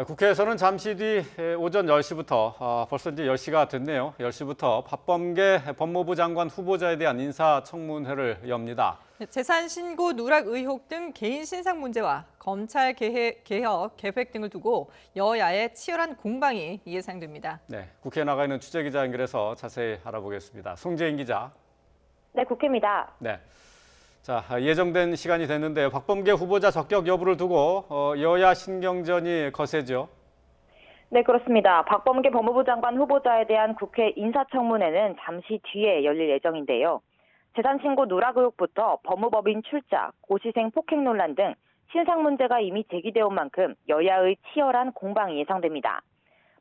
국회에서는 잠시 뒤 오전 10시부터 벌써 이제 10시가 됐네요. 10시부터 박범계 법무부 장관 후보자에 대한 인사청문회를 엽니다. 재산 신고 누락 의혹 등 개인 신상 문제와 검찰 개혁 계획 등을 두고 여야의 치열한 공방이 예상됩니다. 네, 국회에 나가 있는 취재기자 연결해서 자세히 알아보겠습니다. 송재인 기자. 네, 국회입니다. 네. 자, 예정된 시간이 됐는데요. 박범계 후보자 적격 여부를 두고 여야 신경전이 거세죠. 네, 그렇습니다. 박범계 법무부 장관 후보자에 대한 국회 인사청문회는 잠시 뒤에 열릴 예정인데요. 재산신고 누락 의혹부터 법무법인 출자, 고시생 폭행 논란 등 신상 문제가 이미 제기되어 온 만큼 여야의 치열한 공방이 예상됩니다.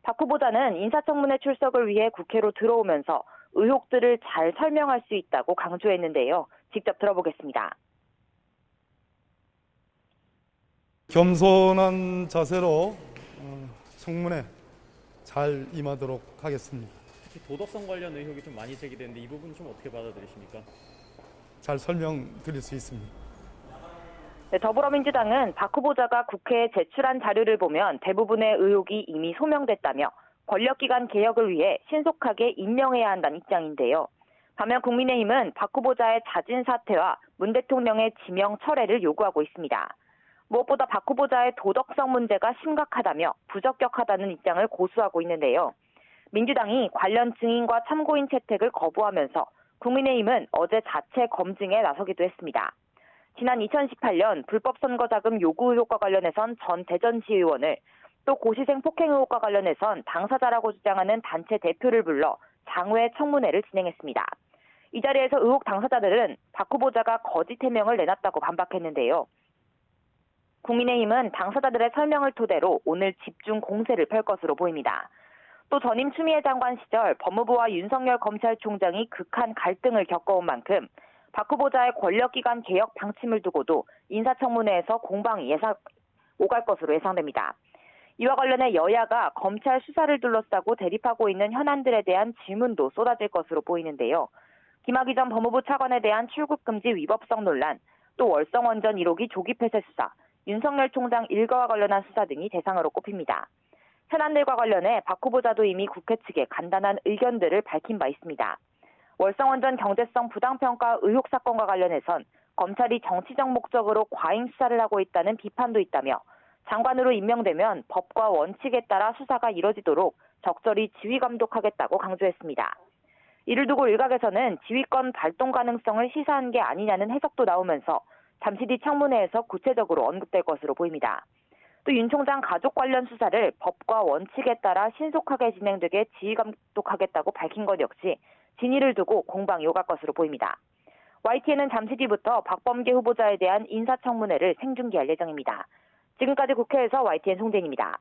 박 후보자는 인사청문회 출석을 위해 국회로 들어오면서 의혹들을 잘 설명할 수 있다고 강조했는데요. 직접 들어보겠습니다. 겸손한 자세로 청문회 잘 임하도록 하겠습니다. 특히 도덕성 관련 의혹이 좀 많이 제기되는데 이 부분 좀 어떻게 받아들이십니까? 잘 설명드릴 수 있습니다. 네, 더불어민주당은 박 후보자가 국회에 제출한 자료를 보면 대부분의 의혹이 이미 소명됐다며 권력기관 개혁을 위해 신속하게 임명해야 한다는 입장인데요. 반면 국민의힘은 박 후보자의 자진 사퇴와 문 대통령의 지명 철회를 요구하고 있습니다. 무엇보다 박 후보자의 도덕성 문제가 심각하다며 부적격하다는 입장을 고수하고 있는데요. 민주당이 관련 증인과 참고인 채택을 거부하면서 국민의힘은 어제 자체 검증에 나서기도 했습니다. 지난 2018년 불법 선거자금 요구 의혹과 관련해선 전 대전시 의원을, 또 고시생 폭행 의혹과 관련해선 당사자라고 주장하는 단체 대표를 불러 장외 청문회를 진행했습니다. 이 자리에서 의혹 당사자들은 박 후보자가 거짓 해명을 내놨다고 반박했는데요. 국민의힘은 당사자들의 설명을 토대로 오늘 집중 공세를 펼 것으로 보입니다. 또 전임 추미애 장관 시절 법무부와 윤석열 검찰총장이 극한 갈등을 겪어온 만큼 박 후보자의 권력기관 개혁 방침을 두고도 인사청문회에서 공방이 오갈 것으로 예상됩니다. 이와 관련해 여야가 검찰 수사를 둘러싸고 대립하고 있는 현안들에 대한 질문도 쏟아질 것으로 보이는데요. 김학의 전 법무부 차관에 대한 출국금지 위법성 논란, 또 월성원전 1호기 조기 폐쇄 수사, 윤석열 총장 일가와 관련한 수사 등이 대상으로 꼽힙니다. 현안들과 관련해 박 후보자도 이미 국회 측에 간단한 의견들을 밝힌 바 있습니다. 월성원전 경제성 부당평가 의혹 사건과 관련해선 검찰이 정치적 목적으로 과잉 수사를 하고 있다는 비판도 있다며 장관으로 임명되면 법과 원칙에 따라 수사가 이뤄지도록 적절히 지휘 감독하겠다고 강조했습니다. 이를 두고 일각에서는 지휘권 발동 가능성을 시사한 게 아니냐는 해석도 나오면서 잠시 뒤 청문회에서 구체적으로 언급될 것으로 보입니다. 또 윤 총장 가족 관련 수사를 법과 원칙에 따라 신속하게 진행되게 지휘 감독하겠다고 밝힌 것 역시 진위를 두고 공방이 오갈 것으로 보입니다. YTN은 잠시 뒤부터 박범계 후보자에 대한 인사청문회를 생중계할 예정입니다. 지금까지 국회에서 YTN 송재인입니다.